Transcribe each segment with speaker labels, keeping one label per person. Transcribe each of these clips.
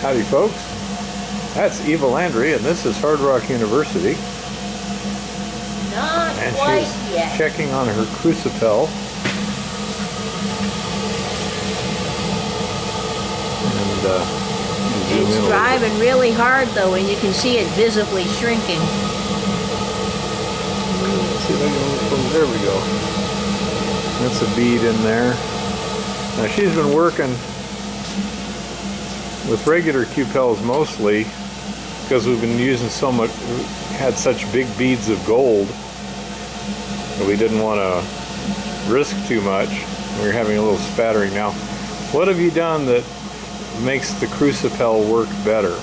Speaker 1: Howdy folks, that's Eva Landry and this is Hard Rock University.
Speaker 2: Not
Speaker 1: and
Speaker 2: quite
Speaker 1: she's
Speaker 2: yet.
Speaker 1: checking on her Crucipel. And
Speaker 2: It's driving really hard though, and you can see it visibly shrinking.
Speaker 1: See if I can, there we go. That's a bead in there. Now she's been working with regular Crucipels mostly because we've been using so much, had such big beads of gold that we didn't want to risk too much. We were having a little spattering. Now, what have you done that makes the Crucipel work better?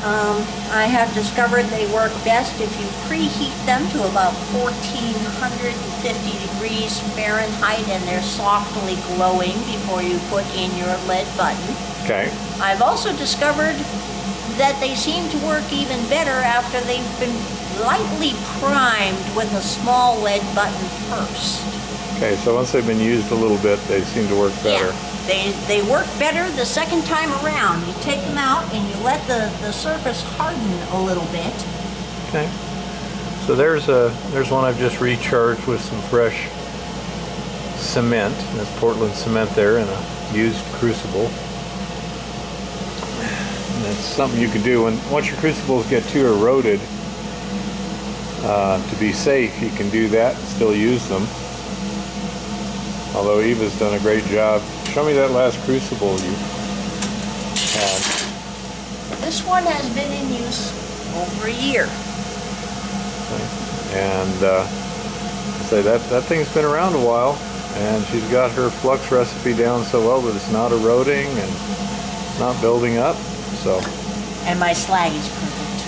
Speaker 2: I have discovered they work best if you preheat them to about 1450 degrees Fahrenheit and they're softly glowing before you put in your lead button.
Speaker 1: Okay.
Speaker 2: I've also discovered that they seem to work even better after they've been lightly primed with a small lead button first.
Speaker 1: Okay, so once they've been used a little bit, they seem to work better.
Speaker 2: Yeah, they work better the second time around. You take them out and you let the surface harden a little bit.
Speaker 1: Okay. So there's one I've just recharged with some fresh cement. That's Portland cement there in a used crucible. And that's something you can do once your crucibles get too eroded. To be safe, you can do that and still use them. Although Eva's done a great job. Show me that last crucible you had.
Speaker 2: This one has been in use over a year.
Speaker 1: Okay. And say that thing's been around a while, and she's got her flux recipe down so well that it's not eroding and not building up. So.
Speaker 2: And my slag is perfect.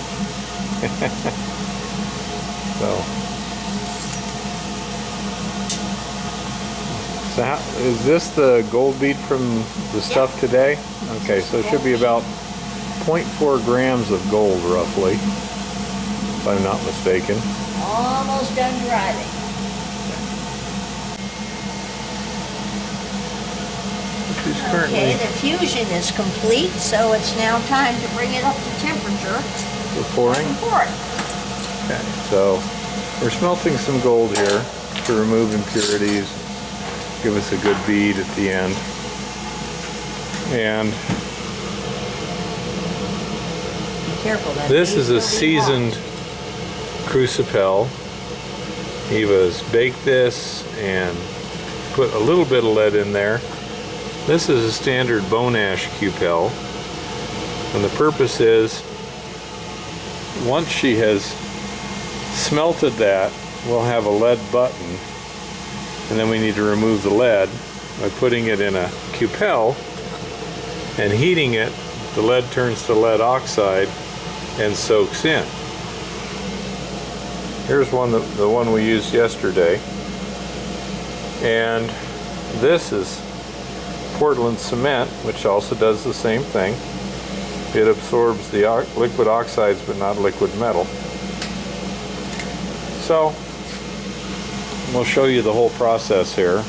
Speaker 1: So how, is this the gold bead from the stuff today? Okay, so it should be about 0.4 grams of gold roughly, if I'm not mistaken.
Speaker 2: Almost done driving. Okay, the fusion is complete, so it's now time to bring it up to temperature.
Speaker 1: We're pouring?
Speaker 2: Pour it.
Speaker 1: Okay, so we're smelting some gold here to remove impurities. Give us a good bead at the end. And
Speaker 2: be careful,
Speaker 1: this is a seasoned Crucipel. Eva's baked this and put a little bit of lead in there. This is a standard bone ash Crucipel. And the purpose is, once she has smelted that, we'll have a lead button. And then we need to remove the lead by putting it in a Crucipel and heating it. The lead turns to lead oxide and soaks in. Here's one, the one we used yesterday. And this is Portland cement, which also does the same thing. It absorbs the liquid oxides but not liquid metal. So we'll show you the whole process here.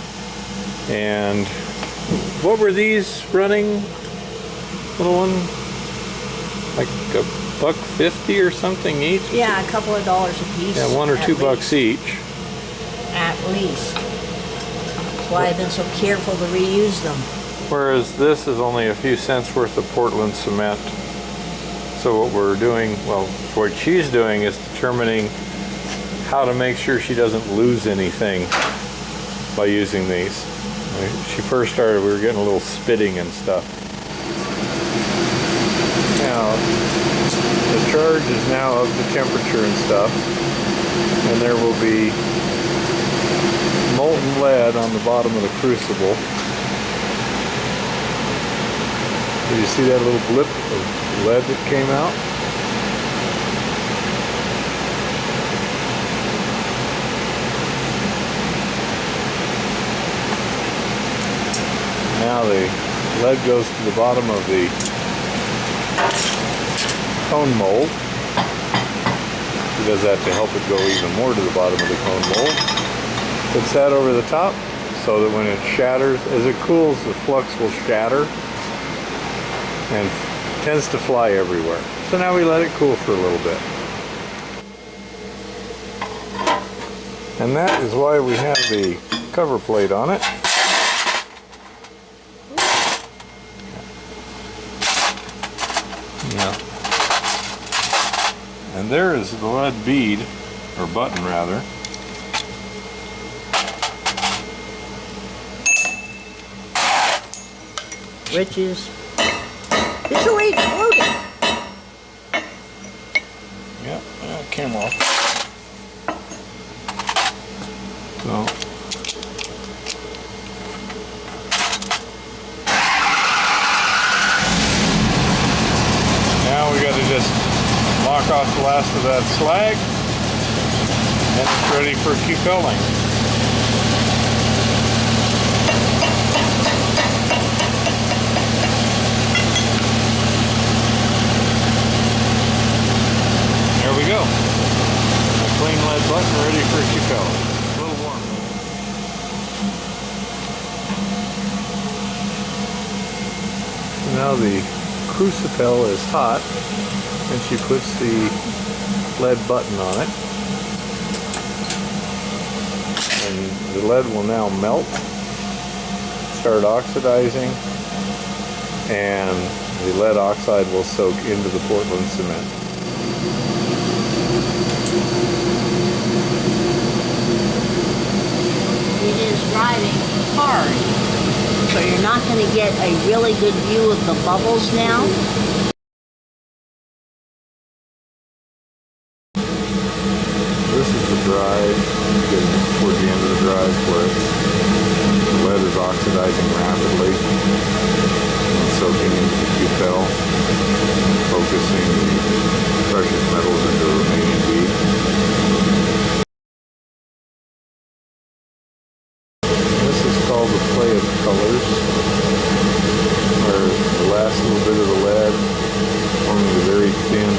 Speaker 1: And what were these running? Little one, like $1.50 or something each?
Speaker 2: Yeah, a couple of dollars a piece.
Speaker 1: Yeah, $1 or $2 each.
Speaker 2: At least. That's why I've been so careful to reuse them.
Speaker 1: Whereas this is only a few cents worth of Portland cement. So what we're doing, well, what she's doing is determining how to make sure she doesn't lose anything by using these. When she first started, we were getting a little spitting and stuff. Now, the charge is now of the temperature and stuff, and there will be molten lead on the bottom of the crucible. Did you see that little blip of lead that came out? Now the lead goes to the bottom of the cone mold. She does that to help it go even more to the bottom of the cone mold. Puts that over the top so that when it shatters, as it cools, the flux will shatter and tends to fly everywhere. So now we let it cool for a little bit. And that is why we have the cover plate on it. Yeah. And there is the lead bead, or button rather.
Speaker 2: Which is visually exploding.
Speaker 1: Yep, came off. So now we got to just lock off the last of that slag, and it's ready for cupelling. There we go. A clean lead button ready for cupelling. A little warm. Now the Crucipel is hot, and she puts the lead button on it. And the lead will now melt, start oxidizing, and the lead oxide will soak into the Portland cement.
Speaker 2: It is driving hard, so you're not going to get a really good view of the bubbles now.
Speaker 1: This is the drive, getting toward the end of the drive where the lead is oxidizing rapidly and soaking into the cupel, focusing the precious metals into the remaining bead. This is called the play of colors, where the last little bit of the lead forming a very thin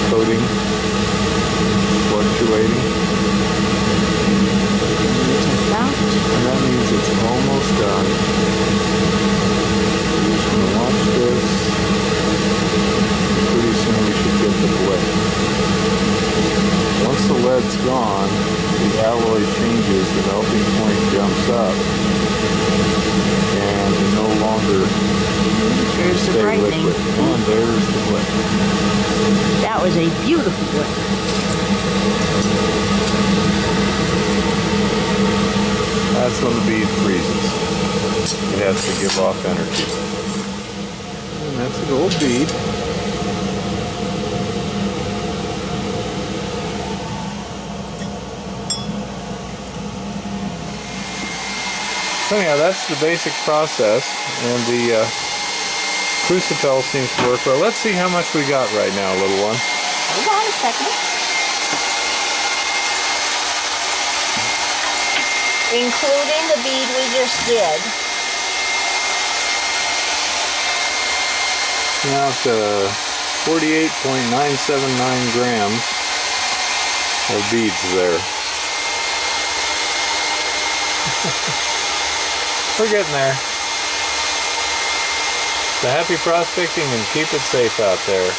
Speaker 1: coating, fluctuating. And that means it's almost done. We're just going to watch this. Pretty soon we should get the blade. Once the lead's gone, the alloy changes, the melting point jumps up, and it no longer
Speaker 2: There's the
Speaker 1: stay
Speaker 2: brightening.
Speaker 1: liquid. And there's the blade.
Speaker 2: That was a beautiful blade.
Speaker 1: That's when the bead freezes. It has to give off energy. And that's a gold bead. So anyhow, that's the basic process, and the Crucipel seems to work well. Let's see how much we got right now, little one.
Speaker 2: Hold on a second. Including the bead we just did.
Speaker 1: Now it's 48.979 grams of beads there. We're getting there. So happy prospecting and keep it safe out there.